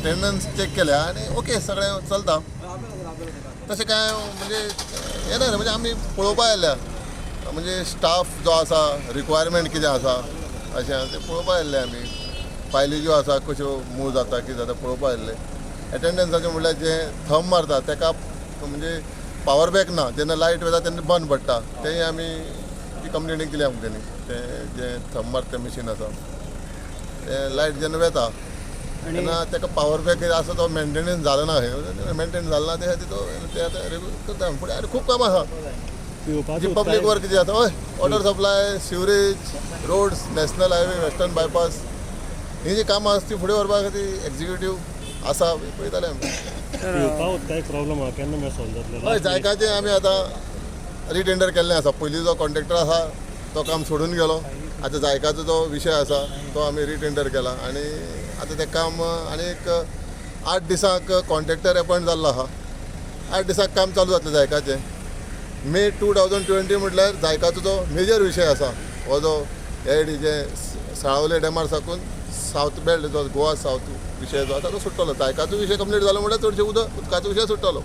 Attendance check केल्या आणि okay सगळें चलता. तशें काय म्हणजे हें ना म्हणजे आमी पळोवपा आयल्या म्हणजे स्टाफ जो आसा रिक्वायरमेंट कितें आसा अशें तें पळोवपा आयिल्ले आमी. फायली ज्यो आसा कश्यो मूव जाता कितें जाता पळोवपा आयिल्ले. एटेंडन्साचें म्हणल्यार जें थंब मारता ताका म्हणजे पावर बॅक ना, जेन्ना लायट वता तेन्ना बंद पडटा तेंय आमी ती कंप्लेनींग केली आमच्यांनी. तें जें थंब मारता तें मशीन आसा तें लायट जेन्ना वता तेन्ना ताका पावर बॅक आसा तो मेंटेनन्स जालो ना खंय मेंटेन जालो ना ते खातीर तो ते आतां रेग्युलर करता. फुडें आनी खूब काम आसा जी पब्लीक वर्क जी आसा हय water supply sewerage roads national highway western bypass ही जी कामां आसा ती फुडें व्हरपा खातीर एक्झिक्युटीव आसा पळयताले आमी. काय प्रॉब्लम आहा केन्ना मेळ सॉल्व जातलो? हय जायकाचें आमी आतां रिटेंडर केल्लें आसा. पयलीं जो कॉन्ट्रॅक्टर आसा तो काम सोडून गेलो. आतां जायकाचो जो विशय आसा तो आमी रिटेंडर केला आनी आतां तें काम आनी एक 8 दिसांक कॉन्ट्रॅक्टर अपॉयंट जाल्लो आहा. 8 दिसांक काम चालू जातलें जायकाचें. मे 2020 म्हटल्यार जायकाचो जो मेजर विशय आसा हो जो जे साळावले डॅमार साकून सावथ बेल्ट जो गोवा सावथ विशय जो आसा तो सुट्टलो. जायकाचो विशय कंप्लीट जालो म्हटल्यार चडशे उदकाचो विशय सुट्टलो.